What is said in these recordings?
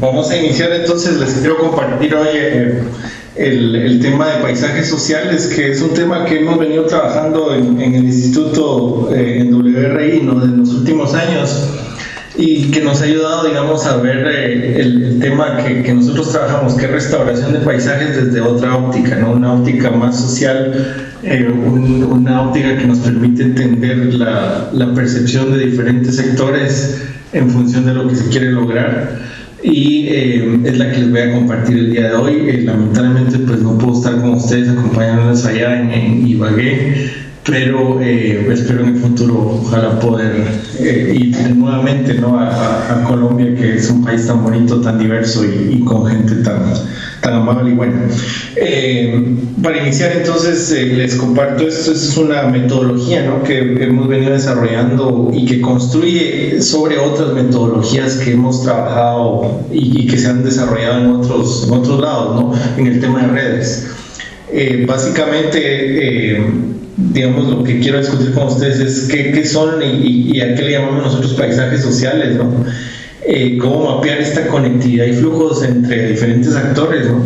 Vamos a iniciar entonces. Les quiero compartir hoy el tema de paisajes sociales, que es un tema que hemos venido trabajando en el Instituto, en WRI, ¿no?, de los últimos años, y que nos ha ayudado, digamos, a ver el tema que nosotros trabajamos, que es restauración de paisajes desde otra óptica, ¿no? Una óptica más social, una óptica que nos permite entender la percepción de diferentes sectores en función de lo que se quiere lograr, y es la que les voy a compartir el día de hoy. Lamentablemente pues no puedo estar con ustedes acompañándonos allá en Ibagué, pero espero en el futuro ojalá poder ir nuevamente, ¿no?, a Colombia, que es un país tan bonito, tan diverso y con gente tan amable y buena. Para iniciar entonces les comparto esto. Es una metodología, ¿no?, que hemos venido desarrollando y que construye sobre otras metodologías que hemos trabajado y que se han desarrollado en otros lados, ¿no?, en el tema de redes. Básicamente, digamos, lo que quiero discutir con ustedes es qué son y a qué le llamamos nosotros paisajes sociales, ¿no? Cómo mapear esta conectividad y flujos entre diferentes actores, ¿no?,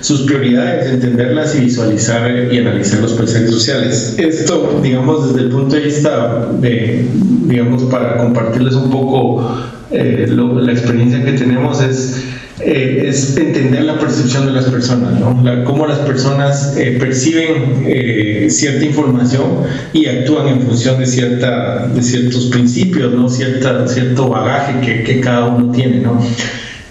sus prioridades, entenderlas y visualizar y analizar los paisajes sociales. Esto, digamos, desde el punto de vista digamos, para compartirles un poco la experiencia que tenemos, es entender la percepción de las personas, ¿no? Cómo las personas perciben cierta información y actúan en función de ciertos principios, ¿no?, cierto bagaje que cada uno tiene, ¿no?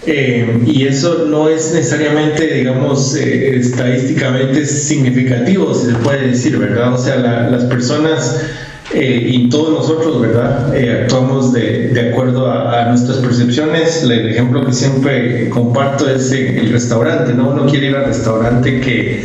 Y eso no es necesariamente, digamos, estadísticamente significativo, si se puede decir, ¿verdad? O sea, las personas y todos nosotros, ¿verdad?, actuamos de acuerdo a nuestras percepciones. El ejemplo que siempre comparto es el restaurante, ¿no? Uno quiere ir al restaurante que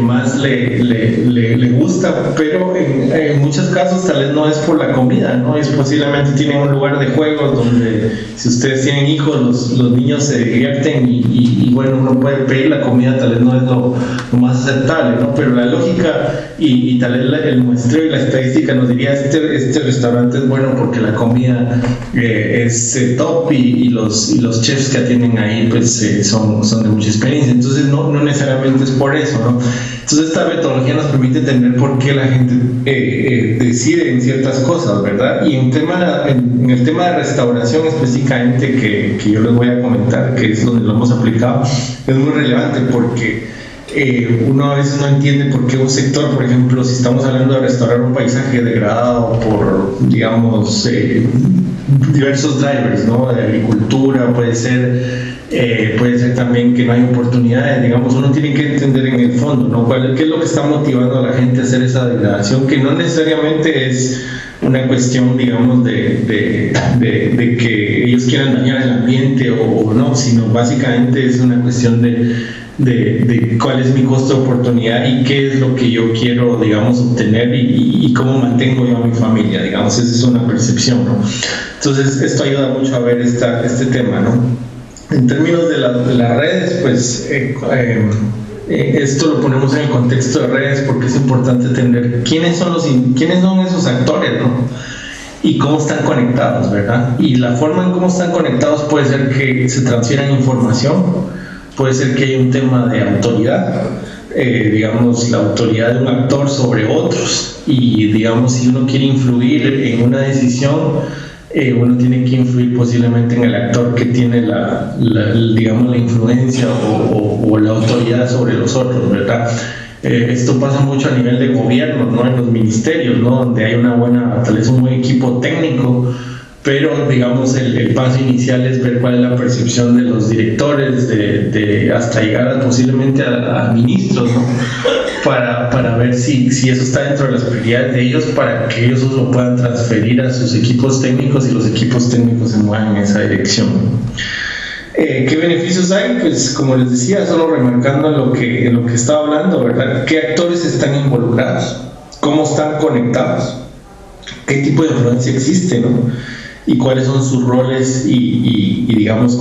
más le gusta, pero en muchos casos tal vez no es por la comida, ¿no? Es posiblemente tienen un lugar de juegos donde, si ustedes tienen hijos, los niños se divierten y bueno, uno puede pedir la comida, tal vez no es lo más aceptable, ¿no? Pero la lógica y tal vez el muestreo y la estadística nos diría este restaurante es bueno porque la comida es top y los chefs que atienden ahí pues son de mucha experiencia. Entonces no necesariamente es por eso, ¿no? Entonces esta metodología nos permite entender por qué la gente decide en ciertas cosas, ¿verdad? Y en el tema de restauración específicamente que yo les voy a comentar, que es donde lo hemos aplicado, es muy relevante porque uno a veces no entiende por qué un sector, por ejemplo, si estamos hablando de restaurar un paisaje degradado por, digamos, diversos drivers, ¿no?, de agricultura, puede ser también que no hay oportunidades, digamos, uno tiene que entender en el fondo, ¿no?, qué es lo que está motivando a la gente a hacer esa degradación, que no necesariamente es una cuestión, digamos, de que ellos quieran dañar el ambiente o no, sino básicamente es una cuestión de cuál es mi costo de oportunidad y qué es lo que yo quiero, digamos, obtener y cómo mantengo yo a mi familia, digamos. Esa es una percepción, ¿no? Entonces esto ayuda mucho a ver este tema, ¿no? En términos de las redes, pues esto lo ponemos en el contexto de redes porque es importante entender quiénes son esos actores, ¿no?, y cómo están conectados, ¿verdad? Y la forma en cómo están conectados puede ser que se transfieran información, puede ser que haya un tema de autoridad, digamos, la autoridad de un actor sobre otros, y digamos, si uno quiere influir en una decisión, uno tiene que influir posiblemente en el actor que tiene digamos, la influencia o la autoridad sobre los otros, ¿verdad? Esto pasa mucho a nivel de gobierno, ¿no?, en los ministerios, ¿no?, donde hay tal vez un buen equipo técnico, pero digamos el paso inicial es ver cuál es la percepción de los directores, hasta llegar posiblemente a ministros, ¿no?, para ver si eso está dentro de las prioridades de ellos, para que ellos lo puedan transferir a sus equipos técnicos y los equipos técnicos se muevan en esa dirección. ¿Qué beneficios hay? Pues como les decía, solo remarcando en lo que estaba hablando, ¿verdad? ¿Qué actores están involucrados? ¿Cómo están conectados? ¿Qué tipo de influencia existe, no? Y cuáles son sus roles y digamos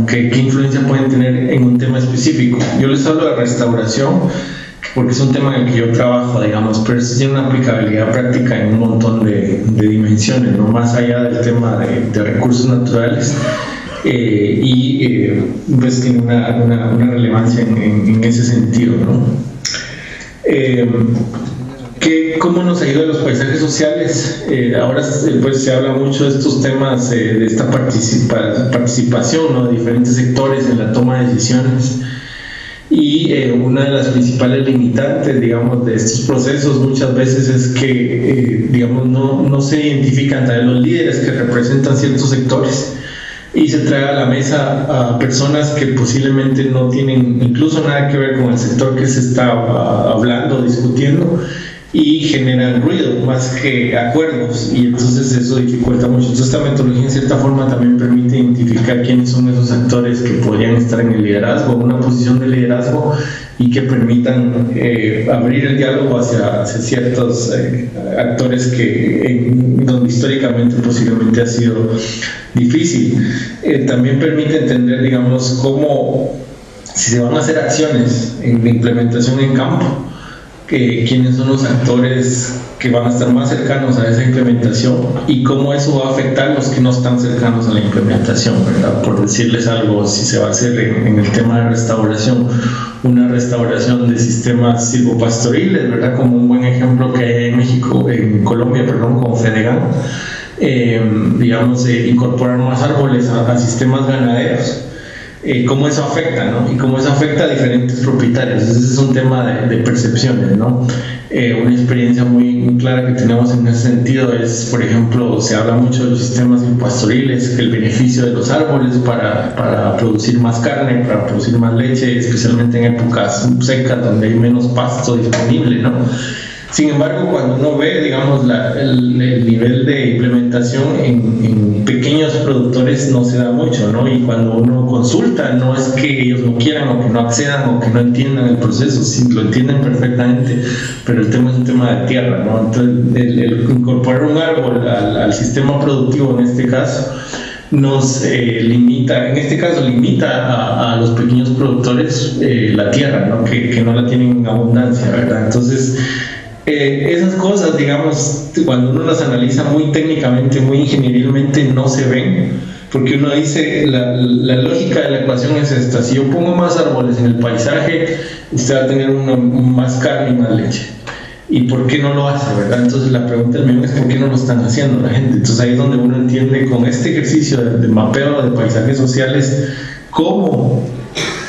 qué influencia pueden tener en un tema específico. Yo les hablo de restauración porque es un tema en el que yo trabajo, digamos, pero eso tiene una aplicabilidad práctica en un montón de dimensiones, ¿no?, más allá del tema de recursos naturales. pues tiene una relevancia en ese sentido, ¿no? ¿Cómo nos ayudan los paisajes sociales? Ahora pues se habla mucho de estos temas, de esta participación, ¿no?, de diferentes sectores en la toma de decisiones. Y una de las principales limitantes, digamos, de estos procesos muchas veces es que, digamos, no se identifican también los líderes que representan ciertos sectores y se trae a la mesa a personas que posiblemente no tienen incluso nada que ver con el sector que se está hablando, discutiendo, y generan ruido más que acuerdos, y entonces eso dificulta mucho. Entonces esta metodología en cierta forma también permite identificar quiénes son esos actores que podrían estar en el liderazgo, en una posición de liderazgo, y que permitan abrir el diálogo hacia ciertos actores donde históricamente posiblemente ha sido difícil. También permite entender, digamos, cómo, si se van a hacer acciones de implementación en campo, quiénes son los actores que van a estar más cercanos a esa implementación y cómo eso va a afectar a los que no están cercanos a la implementación, ¿verdad? Por decirles algo, si se va a hacer en el tema de restauración, una restauración de sistemas silvopastoriles, ¿verdad? Como un buen ejemplo que hay en México, en Colombia, perdón, con Fedegan, digamos, incorporar más árboles a sistemas ganaderos. Cómo eso afecta, ¿no? Y cómo eso afecta a diferentes propietarios. Ese es un tema de percepciones, ¿no? Una experiencia muy clara que tenemos en ese sentido es, por ejemplo, se habla mucho de los sistemas pastoriles, que el beneficio de los árboles para producir más carne, para producir más leche, especialmente en épocas secas donde hay menos pasto disponible, ¿no? Sin embargo, cuando uno ve, digamos, el nivel de implementación en pequeños productores no se da mucho, ¿no? Y cuando uno consulta, no es que ellos no quieran o que no accedan o que no entiendan el proceso, sí, lo entienden perfectamente, pero el tema es un tema de tierra, ¿no? Entonces, el incorporar un árbol al sistema productivo, en este caso, nos limita, en este caso limita a los pequeños productores la tierra, ¿no? Que no la tienen en abundancia, ¿verdad? Entonces, esas cosas, digamos, cuando uno las analiza muy técnicamente, muy ingenierilmente, no se ven, porque uno dice, la lógica de la ecuación es esta: si yo pongo más árboles en el paisaje, usted va a tener más carne y más leche. ¿Y por qué no lo hace, verdad? Entonces la pregunta del millón es ¿por qué no lo están haciendo la gente? Entonces ahí es donde uno entiende, con este ejercicio de mapeo de paisajes sociales, cómo,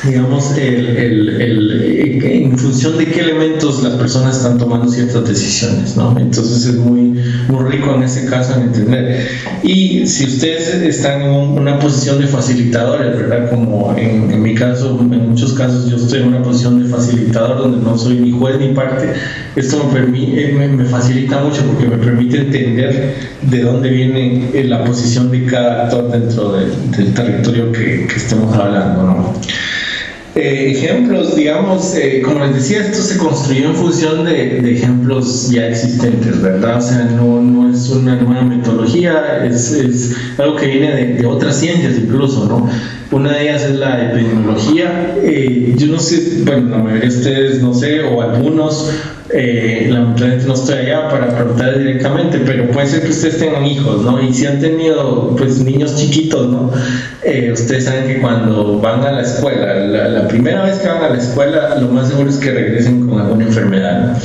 digamos, en función de qué elementos las personas están tomando ciertas decisiones, ¿no? Entonces es muy rico en ese caso en entender. Y si ustedes están en una posición de facilitadores, ¿verdad? Como en mi caso, en muchos casos yo estoy en una posición de facilitador donde no soy ni juez ni parte, esto me facilita mucho porque me permite entender de dónde viene la posición de cada actor dentro del territorio que estemos hablando, ¿no? Ejemplos, digamos, como les decía, esto se construyó en función de ejemplos ya existentes, ¿verdad? O sea, no es una nueva metodología, es algo que viene de otras ciencias incluso, ¿no? Una de ellas es la epidemiología. Yo no sé, bueno, la mayoría de ustedes no sé, o algunos, lamentablemente no estoy allá para preguntar directamente, pero puede ser que ustedes tengan hijos, ¿no? Y si han tenido, pues, niños chiquitos, ¿no? Ustedes saben que cuando van a la escuela, la primera vez que van a la escuela, lo más seguro es que regresen con alguna enfermedad, ¿no?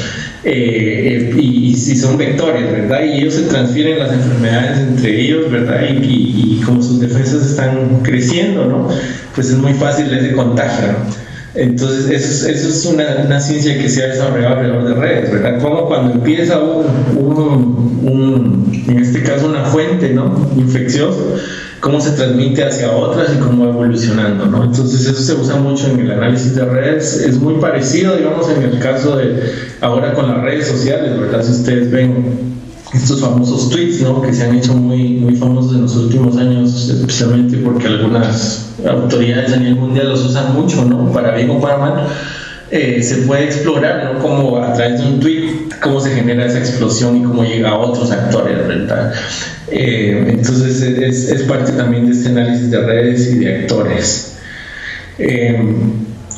Y si son vectores, ¿verdad? Y ellos se transfieren las enfermedades entre ellos, ¿verdad? Y como sus defensas están creciendo, ¿no? Pues es muy fácil ese contagio, ¿no? Entonces, eso es una ciencia que se ha desarrollado alrededor de redes, ¿verdad? Como cuando empieza en este caso, una fuente, ¿no? Infecciosa, cómo se transmite hacia otras y cómo va evolucionando, ¿no? Entonces, eso se usa mucho en el análisis de redes. Es muy parecido, digamos, en el caso de ahora con las redes sociales, ¿verdad? Si ustedes ven estos famosos tweets, ¿no? Que se han hecho muy famosos en los últimos años, especialmente porque algunas autoridades a nivel mundial los usan mucho, ¿no? Para bien o para mal. Se puede explorar, ¿no? Como a través de un tweet, cómo se genera esa explosión y cómo llega a otros actores, ¿verdad? Entonces es parte también de este análisis de redes y de actores.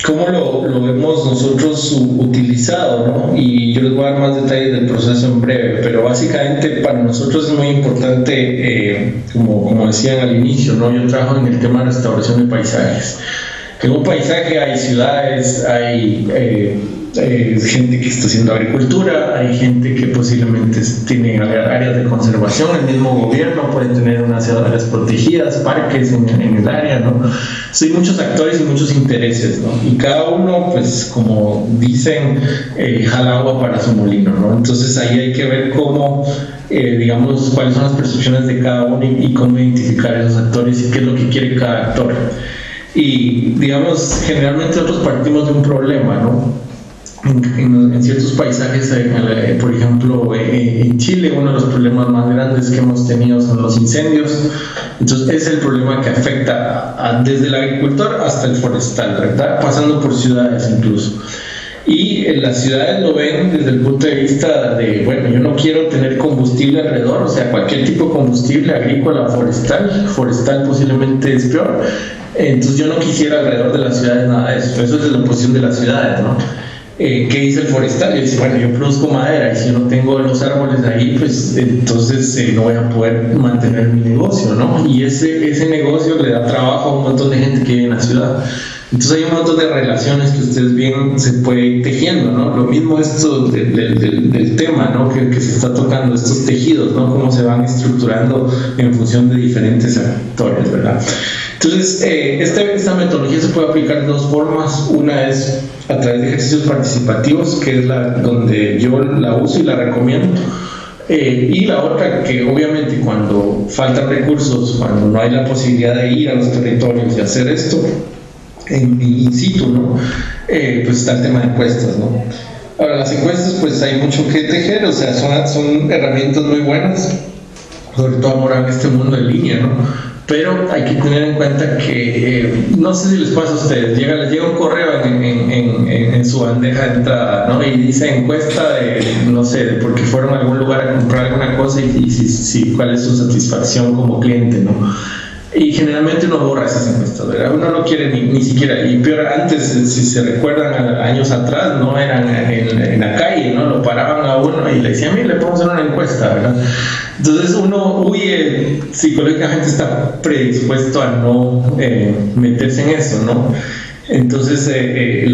cómo lo hemos nosotros utilizado, ¿no? Y yo les voy a dar más detalles del proceso en breve, pero básicamente para nosotros es muy importante, como decían al inicio, ¿no? Yo trabajo en el tema de restauración de paisajes. En un paisaje hay ciudades, hay gente que está haciendo agricultura, hay gente que posiblemente tiene áreas de conservación, el mismo gobierno puede tener unas áreas protegidas, parques en el área, ¿no? Hay muchos actores y muchos intereses, ¿no? Y cada uno, pues como dicen, jala agua para su molino, ¿no? Entonces ahí hay que ver cómo, digamos, cuáles son las percepciones de cada uno y cómo identificar esos actores y qué es lo que quiere cada actor. Y, digamos, generalmente nosotros partimos de un problema, ¿no? En ciertos paisajes, por ejemplo, en Chile, uno de los problemas más grandes que hemos tenido son los incendios. Entonces, es el problema que afecta desde el agricultor hasta el forestal, ¿verdad? Pasando por ciudades incluso. Y las ciudades lo ven desde el punto de vista de, bueno, yo no quiero tener combustible alrededor, o sea, cualquier tipo de combustible, agrícola o forestal posiblemente es peor. Entonces yo no quisiera alrededor de las ciudades nada de eso. Eso es la posición de las ciudades, ¿no? ¿Qué dice el forestal? Y dice, bueno, yo produzco madera y si no tengo los árboles ahí, pues entonces no voy a poder mantener mi negocio, ¿no? Y ese negocio le da trabajo a un montón de gente que vive en la ciudad. Entonces hay un montón de relaciones que ustedes bien se puede ir tejiendo, ¿no? Lo mismo esto del tema, ¿no? Que se está tocando, estos tejidos, ¿no? Cómo se van estructurando en función de diferentes actores, ¿verdad? Entonces, esta metodología se puede aplicar de dos formas. Una es a través de ejercicios participativos, que es donde yo la uso y la recomiendo. Y la otra, que obviamente cuando faltan recursos, cuando no hay la posibilidad de ir a los territorios y hacer esto in situ, ¿no? Pues está el tema de encuestas, ¿no? Ahora, las encuestas, pues hay mucho que tejer, o sea, son herramientas muy buenas, sobre todo ahora en este mundo en línea, ¿no? Pero hay que tener en cuenta que, no sé si les pasa a ustedes, les llega un correo en su bandeja de entrada, ¿no? Y dice encuesta de, no sé, porque fueron a algún lugar a comprar alguna cosa y cuál es su satisfacción como cliente, ¿no? Y generalmente uno borra esas encuestas, ¿verdad? Uno no quiere ni siquiera, y peor antes, si se recuerdan años atrás, ¿no? Eran en la calle, ¿no? Lo paraban a uno y le decían, mire, le podemos hacer una encuesta, ¿verdad? Entonces uno huye, psicológicamente está predispuesto a no meterse en eso, ¿no? Entonces el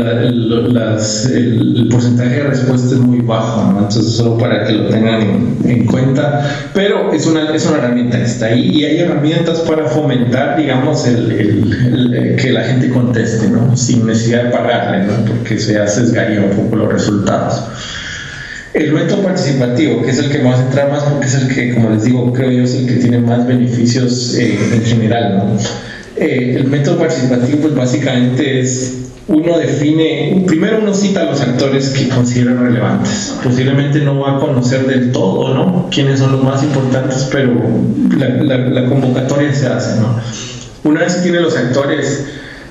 porcentaje de respuesta es muy bajo, ¿no? Entonces solo para que lo tengan en cuenta, pero es una herramienta que está ahí y hay herramientas para fomentar, digamos, que la gente conteste, ¿no? Sin necesidad de pagarle, ¿no? Porque eso ya sesgaría un poco los resultados. El método participativo, que es el que me va a centrar más porque es el que, como les digo, creo yo es el que tiene más beneficios en general, ¿no? El método participativo, pues básicamente es, primero uno cita a los actores que considera relevantes. Posiblemente no va a conocer del todo, ¿no? Quiénes son los más importantes, pero la convocatoria se hace, ¿no? Una vez que tiene los actores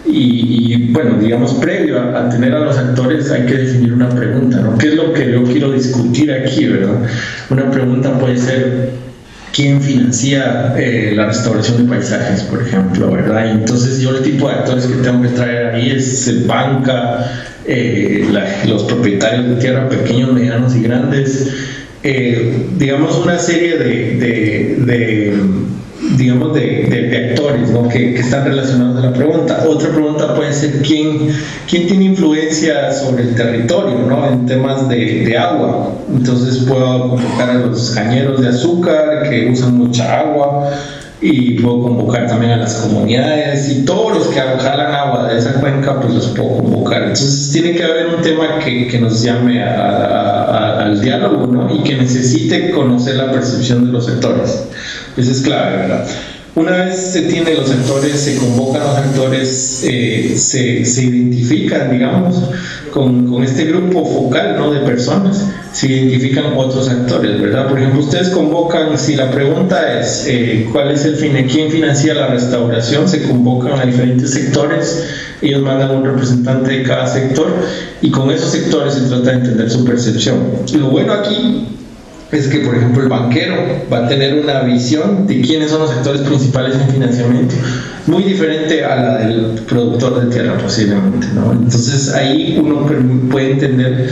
y bueno, digamos, previo a tener a los actores hay que definir una pregunta, ¿no? ¿Qué es lo que yo quiero discutir aquí, verdad? Una pregunta puede ser ¿quién financia la restauración de paisajes, por ejemplo, verdad? Y entonces yo el tipo de actores que tengo que traer ahí es banca, los propietarios de tierra, pequeños, medianos y grandes, digamos una serie de actores, ¿no? que están relacionados a la pregunta. Otra pregunta puede ser ¿quién tiene influencia sobre el territorio, ¿no? En temas de agua. Entonces puedo convocar a los cañeros de azúcar que usan mucha agua y puedo convocar también a las comunidades y todos los que jalan agua de esa cuenca, pues los puedo convocar. Entonces tiene que haber un tema que nos llame al diálogo, ¿no? Y que necesite conocer la percepción de los sectores. Eso es clave, ¿verdad? Una vez se tienen los actores, se convocan los actores, se identifican, digamos, con este grupo focal, ¿no? De personas, se identifican otros actores, ¿verdad? Por ejemplo, ustedes convocan, si la pregunta es ¿cuál es el fin? ¿Quién financia la restauración? Se convocan a diferentes sectores, ellos mandan un representante de cada sector y con esos sectores se trata de entender su percepción. Lo bueno aquí es que, por ejemplo, el banquero va a tener una visión de quiénes son los sectores principales en financiamiento, muy diferente a la del productor de tierra posiblemente, ¿no? Entonces ahí uno puede entender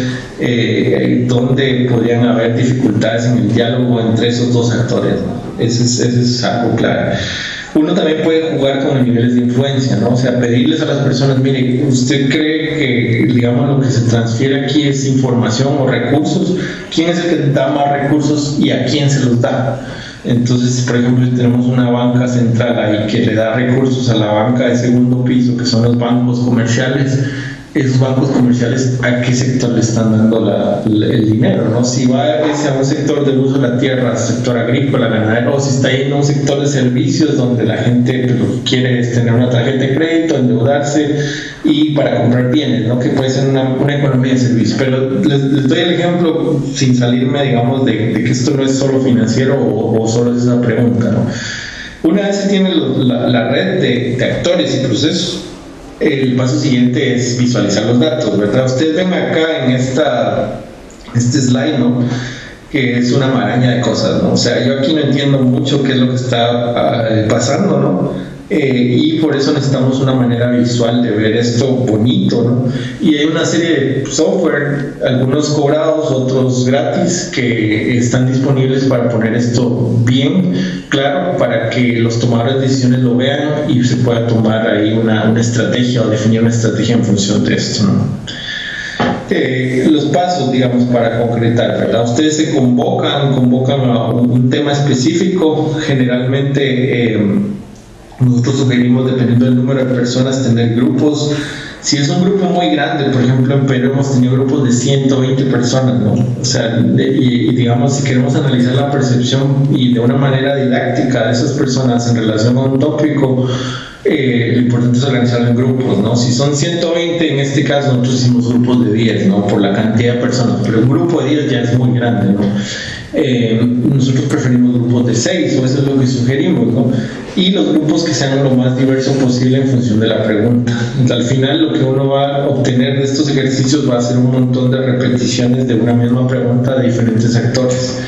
dónde podrían haber dificultades en el diálogo entre esos dos actores, ¿no? Eso es algo clave. Uno también puede jugar con los niveles de influencia, ¿no? O sea, pedirles a las personas, mire, ¿usted cree que, digamos, lo que se transfiere aquí es información o recursos? ¿Quién es el que da más recursos y a quién se los da? Entonces, por ejemplo, si tenemos una banca central ahí que le da recursos a la banca de segundo piso, que son los bancos comerciales, esos bancos comerciales, ¿a qué sector le están dando el dinero, ¿no? Si va a un sector de uso de la tierra, sector agrícola, ganadero, o si está ahí en un sector de servicios donde la gente lo que quiere es tener una tarjeta de crédito, endeudarse y para comprar bienes, ¿no? Que puede ser una economía de servicios. Pero les doy el ejemplo sin salirme, digamos, de que esto no es solo financiero o solo es esa pregunta, ¿no? Una vez se tiene la red de actores y procesos, el paso siguiente es visualizar los datos, ¿verdad? Ustedes ven acá en este slide, ¿no? Que es una maraña de cosas, ¿no? O sea, yo aquí no entiendo mucho qué es lo que está pasando, ¿no? Y por eso necesitamos una manera visual de ver esto bonito, ¿no? Y hay una serie de software, algunos cobrados, otros gratis, que están disponibles para poner esto bien claro, para que los tomadores de decisiones lo vean y se pueda tomar ahí una estrategia o definir una estrategia en función de esto, ¿no? Los pasos, digamos, para concretar, ¿verdad? Ustedes se convocan a un tema específico, generalmente nosotros sugerimos, dependiendo del número de personas, tener grupos. Si es un grupo muy grande, por ejemplo, en Perú hemos tenido grupos de 120 personas, ¿no? O sea, y digamos, si queremos analizar la percepción y de una manera didáctica de esas personas en relación a un tópico, lo importante es organizarlo en grupos, ¿no? Si son 120, en este caso nosotros hicimos grupos de 10, ¿no? Por la cantidad de personas, pero un grupo de 10 ya es muy grande, ¿no? Nosotros preferimos grupos de 6, o eso es lo que sugerimos, ¿no? Y los grupos que sean lo más diversos posible en función de la pregunta. Al final lo que uno va a obtener de estos ejercicios va a ser un montón de repeticiones de una misma pregunta de diferentes actores.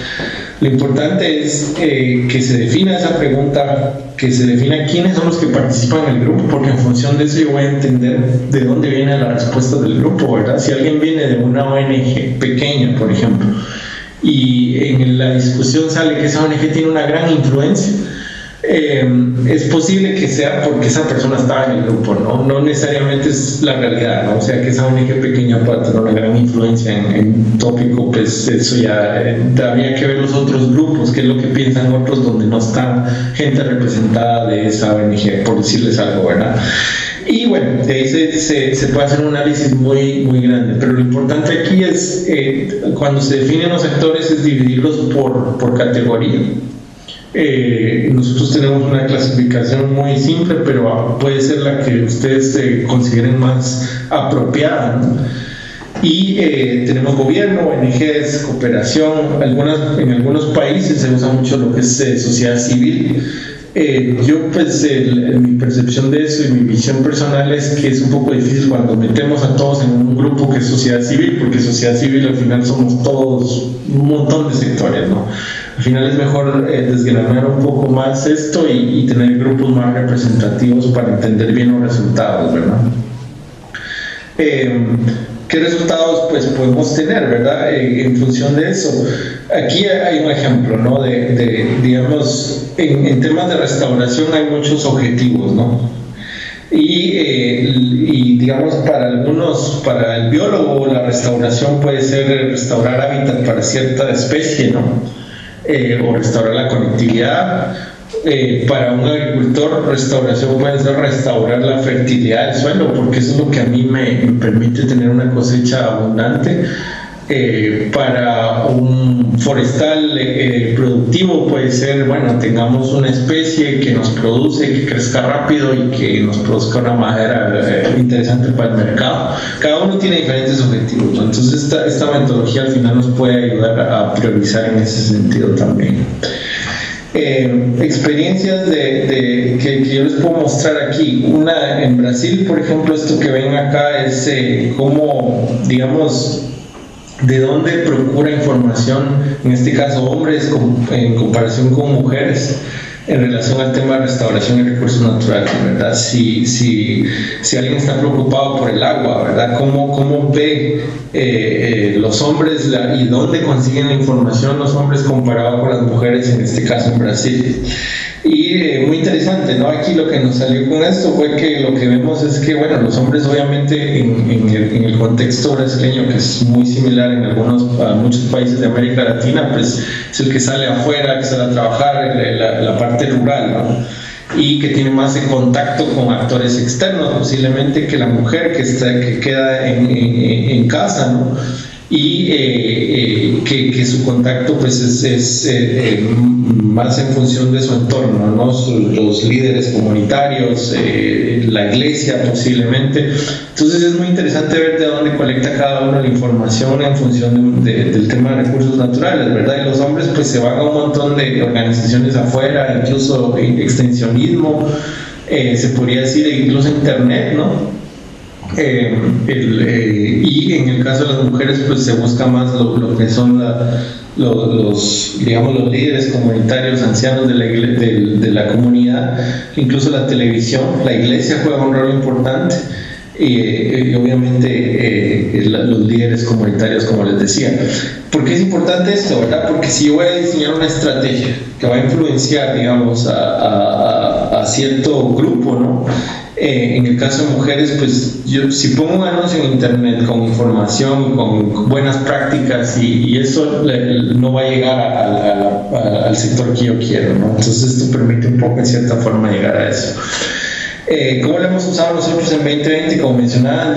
Lo importante es que se defina esa pregunta, que se defina quiénes son los que participan en el grupo, porque en función de eso yo voy a entender de dónde viene la respuesta del grupo, ¿verdad? Si alguien viene de una ONG pequeña, por ejemplo, y en la discusión sale que esa ONG tiene una gran influencia, es posible que sea porque esa persona estaba en el grupo, ¿no? No necesariamente es la realidad, ¿no? O sea, que esa ONG pequeña pueda tener una gran influencia en tópico, pues eso ya habría que ver los otros grupos, qué es lo que piensan otros donde no está gente representada de esa ONG, por decirles algo, ¿verdad? Y bueno, de ahí se puede hacer un análisis muy, muy grande, pero lo importante aquí es, cuando se definen los actores, es dividirlos por categoría. Nosotros tenemos una clasificación muy simple, pero puede ser la que ustedes consideren más apropiada, ¿no? Y tenemos gobierno, ONGs, cooperación. En algunos países se usa mucho lo que es sociedad civil. Yo pues mi percepción de eso y mi visión personal es que es un poco difícil cuando metemos a todos en un grupo que es sociedad civil, porque sociedad civil al final somos todos un montón de sectores, ¿no? Al final es mejor desgranar un poco más esto y tener grupos más representativos para entender bien los resultados, ¿verdad? ¿Qué resultados pues podemos tener, verdad? En función de eso. Aquí hay un ejemplo, ¿no? Digamos, en temas de restauración hay muchos objetivos, ¿no? Y digamos, para algunos, para el biólogo, la restauración puede ser restaurar hábitat para cierta especie, ¿no? O restaurar la conectividad. Para un agricultor, restauración puede ser restaurar la fertilidad del suelo, porque eso es lo que a mí me permite tener una cosecha abundante. Para un forestal productivo puede ser, bueno, tengamos una especie que nos produce, que crezca rápido y que nos produzca una madera interesante para el mercado. Cada uno tiene diferentes objetivos, ¿no? Entonces esta metodología al final nos puede ayudar a priorizar en ese sentido también. Experiencias que yo les puedo mostrar aquí. Una en Brasil, por ejemplo, esto que ven acá es cómo, digamos, de dónde procura información, en este caso hombres, en comparación con mujeres, en relación al tema de restauración y recursos naturales, ¿verdad? Si alguien está preocupado por el agua, ¿verdad? ¿Cómo ve los hombres y dónde consiguen la información los hombres comparado con las mujeres, en este caso en Brasil? Y muy interesante, ¿no? Aquí lo que nos salió con esto fue que lo que vemos es que, bueno, los hombres obviamente en el contexto brasileño, que es muy similar en muchos países de América Latina, pues es el que sale afuera, que sale a trabajar, la parte rural, ¿no? Y que tiene más de contacto con actores externos posiblemente que la mujer que queda en casa, ¿no? Y que su contacto pues es más en función de su entorno, ¿no? Los líderes comunitarios, la iglesia posiblemente. Entonces es muy interesante ver de dónde colecta cada uno la información en función del tema de recursos naturales, ¿verdad? Y los hombres pues se van a un montón de organizaciones afuera, incluso extensionismo, se podría decir, incluso internet, ¿no? Y en el caso de las mujeres pues se busca más lo que son los líderes comunitarios, ancianos de la comunidad, incluso la televisión, la iglesia juega un rol importante, y obviamente los líderes comunitarios, como les decía. ¿Por qué es importante esto, verdad? Porque si yo voy a diseñar una estrategia que va a influenciar, digamos, a cierto grupo, ¿no? En el caso de mujeres, pues yo si pongo un anuncio en internet con información, con buenas prácticas y eso no va a llegar al sector que yo quiero, ¿no? Entonces esto permite un poco en cierta forma llegar a eso. ¿Cómo lo hemos usado nosotros en 2020? Como mencionaba,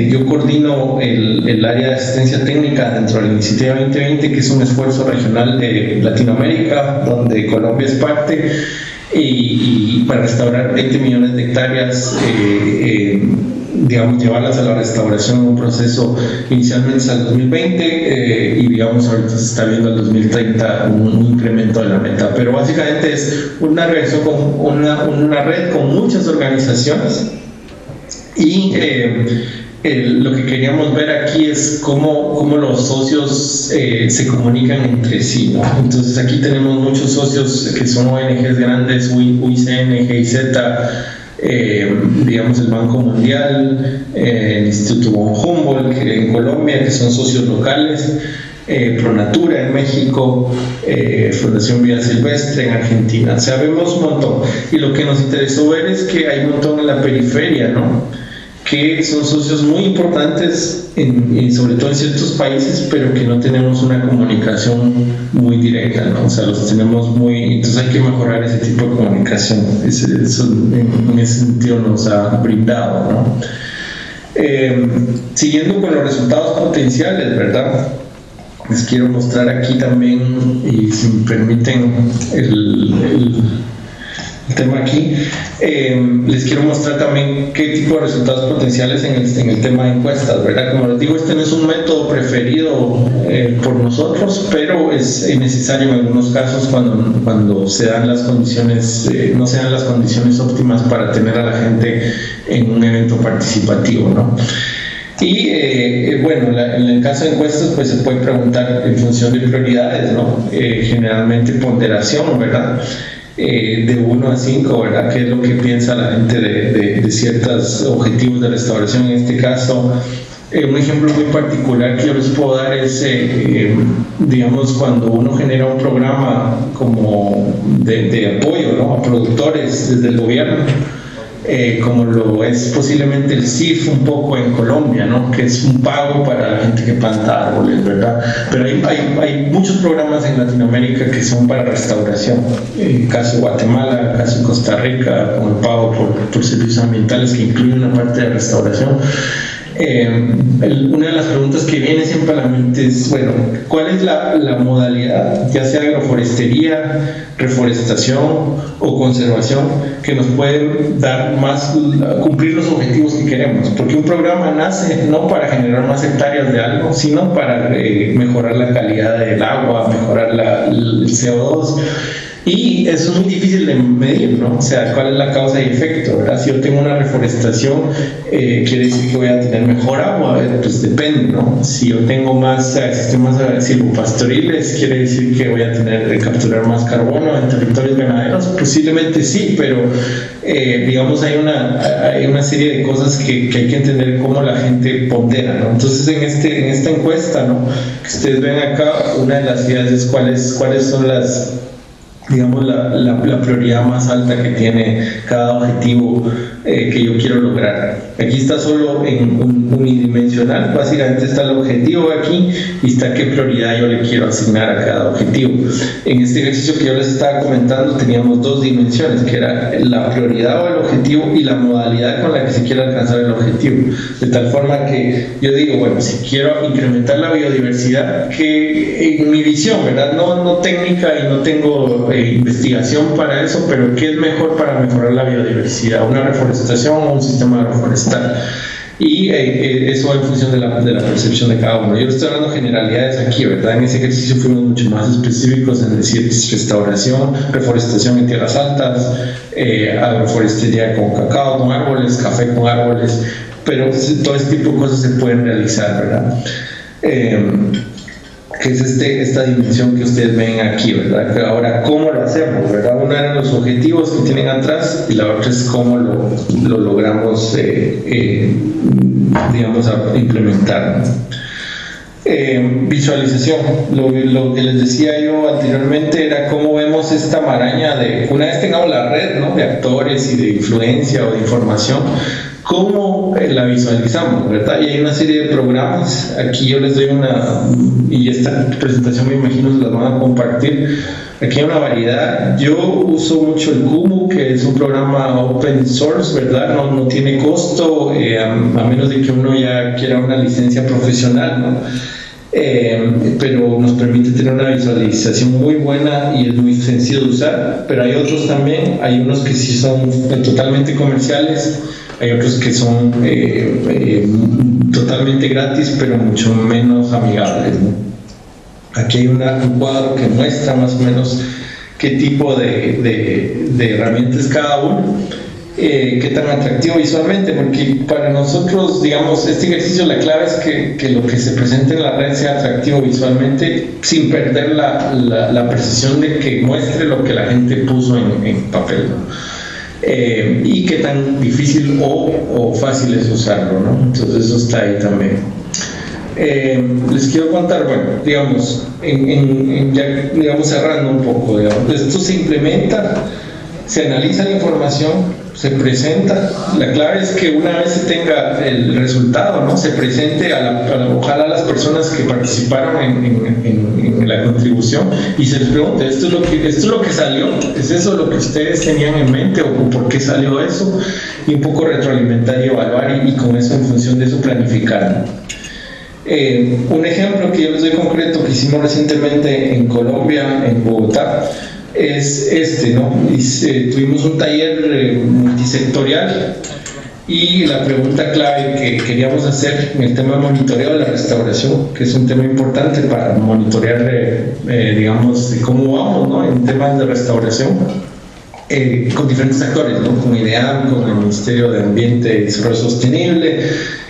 yo coordino el área de asistencia técnica dentro de la Iniciativa 2020, que es un esfuerzo regional de Latinoamérica, donde Colombia es parte, y para restaurar 20 millones de hectáreas, digamos, llevarlas a la restauración en un proceso inicialmente hasta el 2020 y digamos ahorita se está viendo al 2030 un incremento de la meta, pero básicamente es una red con muchas organizaciones y lo que queríamos ver aquí es cómo los socios se comunican entre sí, ¿no? Entonces aquí tenemos muchos socios que son ONGs grandes, UICN, GIZ, digamos el Banco Mundial, el Instituto von Humboldt en Colombia, que son socios locales, Pronatura en México, Fundación Vida Silvestre en Argentina. O sea, vemos un montón. Y lo que nos interesó ver es que hay un montón en la periferia, ¿no? Que son socios muy importantes, sobre todo en ciertos países, pero que no tenemos una comunicación muy directa, ¿no? O sea, los tenemos entonces hay que mejorar ese tipo de comunicación. Eso en ese sentido nos ha brindado, ¿no? Siguiendo con los resultados potenciales, ¿verdad? Les quiero mostrar aquí también, y si me permiten el tema aquí, les quiero mostrar también qué tipo de resultados potenciales en el tema de encuestas, ¿verdad? Como les digo, este no es un método preferido por nosotros, pero es necesario en algunos casos cuando se dan las condiciones, no se dan las condiciones óptimas para tener a la gente en un evento participativo, ¿no? Y bueno, en el caso de encuestas pues se puede preguntar en función de prioridades, ¿no? Generalmente ponderación, ¿verdad? De 1 a 5, ¿verdad? ¿Qué es lo que piensa la gente de ciertos objetivos de restauración? En este caso, un ejemplo muy particular que yo les puedo dar es, digamos, cuando uno genera un programa como de apoyo, ¿no? A productores desde el gobierno, como lo es posiblemente el CIF un poco en Colombia, ¿no? Que es un pago para la gente que planta árboles, ¿verdad? Pero hay muchos programas en Latinoamérica que son para restauración, el caso de Guatemala, el caso de Costa Rica, con el pago por servicios ambientales que incluyen una parte de restauración. Una de las preguntas que viene siempre a la mente es, bueno, ¿cuál es la modalidad, ya sea agroforestería, reforestación o conservación, que nos puede dar más, cumplir los objetivos que queremos? Porque un programa nace no para generar más hectáreas de algo, sino para mejorar la calidad del agua, mejorar el CO2. Y eso es muy difícil de medir, ¿no? O sea, ¿cuál es la causa y efecto, verdad? Si yo tengo una reforestación, ¿quiere decir que voy a tener mejor agua? Pues depende, ¿no? Si yo tengo más sistemas silvopastoriles, ¿quiere decir que voy a capturar más carbono en territorios ganaderos? Posiblemente sí, pero digamos hay una serie de cosas que hay que entender cómo la gente pondera, ¿no? Entonces en esta encuesta, ¿no?, que ustedes ven acá, una de las ideas es cuáles son las, digamos, la prioridad más alta que tiene cada objetivo que yo quiero lograr. Aquí está solo en unidimensional, básicamente está el objetivo aquí y está qué prioridad yo le quiero asignar a cada objetivo. En este ejercicio que yo les estaba comentando teníamos dos dimensiones, que era la prioridad o el objetivo y la modalidad con la que se quiere alcanzar el objetivo. De tal forma que yo digo, bueno, si quiero incrementar la biodiversidad, que en mi visión, ¿verdad? No técnica y no tengo investigación para eso, pero ¿qué es mejor para mejorar la biodiversidad? ¿Una reforestación o un sistema agroforestal? Y eso en función de la percepción de cada uno. Yo estoy hablando generalidades aquí, ¿verdad? En ese ejercicio fuimos mucho más específicos en decir restauración, reforestación en tierras altas, agroforestería con cacao, con árboles, café con árboles, pero todo este tipo de cosas se pueden realizar, ¿verdad? Que es esta dimensión que ustedes ven aquí, ¿verdad? Ahora, ¿cómo lo hacemos, verdad? Uno eran los objetivos que tienen atrás y la otra es cómo lo logramos, digamos, implementar, ¿no? Visualización. Lo que les decía yo anteriormente era cómo vemos esta maraña de, una vez tengamos la red, ¿no?, de actores y de influencia o de información, cómo la visualizamos, ¿verdad? Y hay una serie de programas, aquí yo les doy y esta presentación me imagino se las van a compartir, aquí hay una variedad. Yo uso mucho el Kumu, que es un programa open source, ¿verdad? No tiene costo, a menos de que uno ya quiera una licencia profesional, ¿no? Pero nos permite tener una visualización muy buena y es muy sencillo de usar. Pero hay otros también, hay unos que sí son totalmente comerciales, hay otros que son totalmente gratis, pero mucho menos amigables, ¿no? Aquí hay un cuadro que muestra más o menos qué tipo de herramientas cada uno, qué tan atractivo visualmente, porque para nosotros, digamos, este ejercicio, la clave es que lo que se presente en la red sea atractivo visualmente, sin perder la precisión de que muestre lo que la gente puso en papel, ¿no? Y qué tan difícil o fácil es usarlo, ¿no? Entonces eso está ahí también. Les quiero contar, bueno, digamos, ya, digamos, cerrando un poco, digamos, esto se implementa, se analiza la información, se presenta. La clave es que una vez se tenga el resultado, ¿no?, se presente ojalá a las personas que participaron en la contribución y se les pregunte, ¿esto es lo que salió? ¿Es eso lo que ustedes tenían en mente o por qué salió eso? Y un poco retroalimentar y evaluar y con eso, en función de eso, planificar. Un ejemplo que yo les doy concreto que hicimos recientemente en Colombia, en Bogotá, es ¿no? Tuvimos un taller multisectorial y la pregunta clave que queríamos hacer en el tema de monitoreo de la restauración, que es un tema importante para monitorear, digamos, cómo vamos, ¿no?, en temas de restauración, con diferentes actores, ¿no?, con IDEAM, con el Ministerio de Ambiente y Desarrollo Sostenible,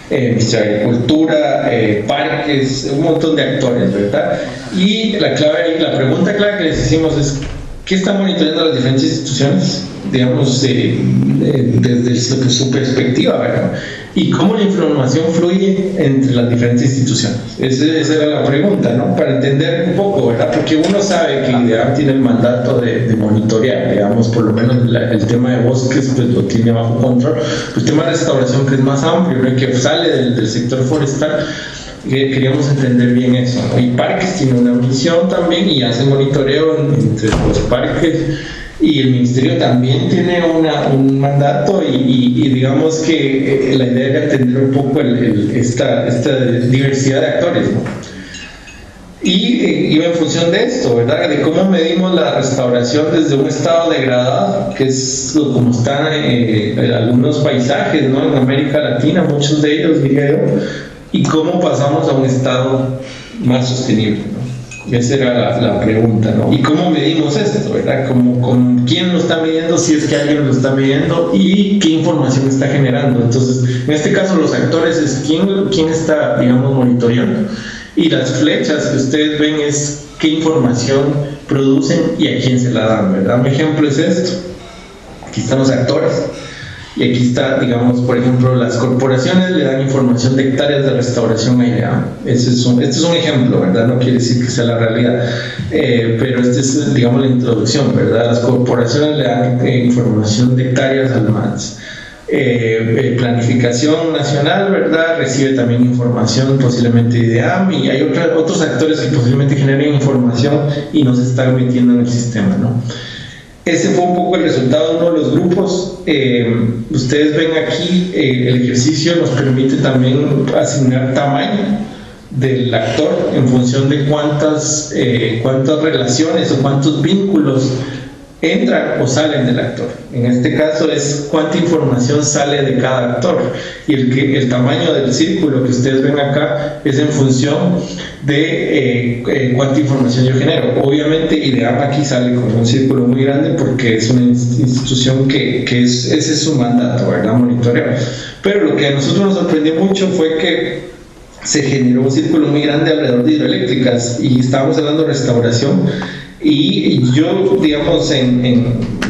Ministerio de Agricultura, parques, un montón de actores, ¿verdad? Y la pregunta clave que les hicimos es ¿qué están monitoreando las diferentes instituciones, digamos, desde su perspectiva, ¿verdad? Y cómo la información fluye entre las diferentes instituciones. Esa era la pregunta, ¿no? Para entender un poco, ¿verdad? Porque uno sabe que IDEAM tiene el mandato de monitorear, digamos, por lo menos el tema de bosques, pues lo tiene bajo control. El tema de restauración, que es más amplio, ¿no?, que sale del sector forestal, queríamos entender bien eso, ¿no? Y parques tiene una misión también y hace monitoreo entre los parques, y el ministerio también tiene un mandato y digamos que la idea era atender un poco esta diversidad de actores, ¿no? Y iba en función de esto, ¿verdad? De cómo medimos la restauración desde un estado degradado, que es como están algunos paisajes, ¿no?, en América Latina, muchos de ellos, diría yo, y cómo pasamos a un estado más sostenible, ¿no? Esa era la pregunta, ¿no? ¿Y cómo medimos esto, verdad? ¿Con quién lo está midiendo, si es que alguien lo está midiendo, y qué información está generando? Entonces, en este caso, los actores es quién está, digamos, monitoreando. Y las flechas que ustedes ven es qué información producen y a quién se la dan, ¿verdad? Un ejemplo es esto. Aquí están los actores. Y aquí está, digamos, por ejemplo, las corporaciones le dan información de hectáreas de restauración aireada. Este es un ejemplo, ¿verdad? No quiere decir que sea la realidad, pero este es, digamos, la introducción, ¿verdad? Las corporaciones le dan información de hectáreas al MATS. Planificación nacional, ¿verdad? Recibe también información posiblemente de IDEAM, y hay otros actores que posiblemente generen información y no se están metiendo en el sistema, ¿no? Ese fue un poco el resultado de uno de los grupos. Ustedes ven aquí, el ejercicio nos permite también asignar tamaño del actor en función de cuántas relaciones o cuántos vínculos entran o salen del actor. En este caso es cuánta información sale de cada actor, y el tamaño del círculo que ustedes ven acá es en función de cuánta información yo genero. Obviamente IDEAM aquí sale con un círculo muy grande porque es una institución que ese es su mandato, ¿verdad? Monitorear. Pero lo que a nosotros nos sorprendió mucho fue que se generó un círculo muy grande alrededor de hidroeléctricas, y estábamos hablando de restauración. Y yo, digamos, en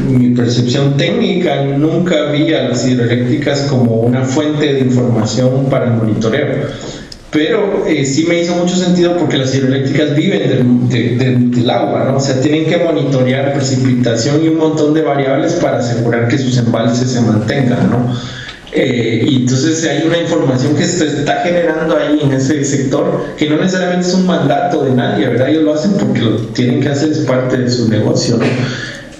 mi percepción técnica, nunca vi a las hidroeléctricas como una fuente de información para el monitoreo. Pero sí me hizo mucho sentido porque las hidroeléctricas viven del agua, ¿no? O sea, tienen que monitorear precipitación y un montón de variables para asegurar que sus embalses se mantengan, ¿no? Y entonces hay una información que se está generando ahí en ese sector, que no necesariamente es un mandato de nadie, ¿verdad? Ellos lo hacen porque lo tienen que hacer, es parte de su negocio, ¿no?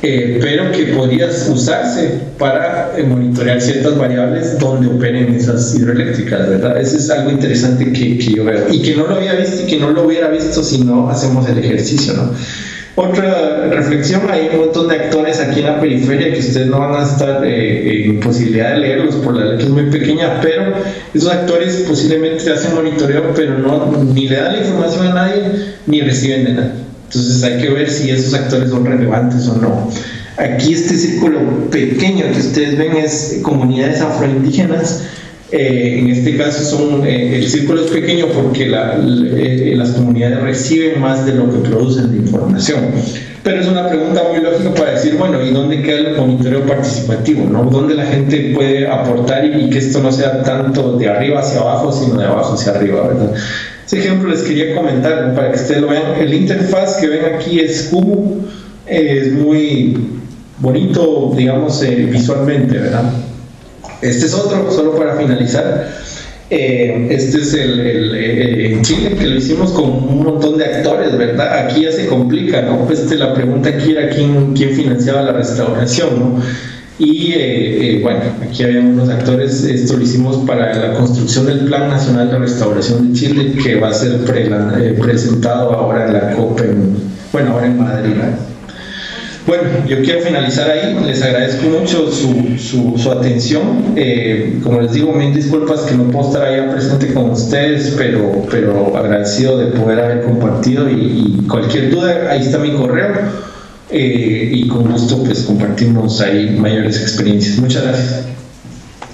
Pero que podría usarse para monitorear ciertas variables donde operen esas hidroeléctricas, ¿verdad? Eso es algo interesante que yo veo, y que no lo había visto y que no lo hubiera visto si no hacemos el ejercicio, ¿no? Otra reflexión, hay un montón de actores aquí en la periferia que ustedes no van a estar en posibilidad de leerlos por la letra es muy pequeña, pero esos actores posiblemente hacen monitoreo, pero ni le dan la información a nadie ni reciben de nadie. Entonces hay que ver si esos actores son relevantes o no. Aquí este círculo pequeño que ustedes ven es comunidades afroindígenas. En este caso el círculo es pequeño porque las comunidades reciben más de lo que producen de información, pero es una pregunta muy lógica para decir, bueno, ¿y dónde queda el monitoreo participativo, ¿no? ¿Dónde la gente puede aportar y que esto no sea tanto de arriba hacia abajo, sino de abajo hacia arriba, ¿verdad? Ese ejemplo les quería comentar para que ustedes lo vean. El interfaz que ven aquí es Kumu, es muy bonito, digamos, visualmente, ¿verdad? Este es otro, solo para finalizar. Este es en Chile, que lo hicimos con un montón de actores, ¿verdad? Aquí ya se complica, ¿no? Pues la pregunta aquí era quién financiaba la restauración, ¿no? Y bueno, aquí había unos actores. Esto lo hicimos para la construcción del Plan Nacional de Restauración de Chile, que va a ser presentado ahora en la COP, ahora en Madrid, ¿no? Bueno, yo quiero finalizar ahí. Les agradezco mucho su atención. Como les digo, mil disculpas que no puedo estar allá presente con ustedes, pero agradecido de poder haber compartido, y cualquier duda, ahí está mi correo, y con gusto pues compartimos ahí mayores experiencias. Muchas gracias.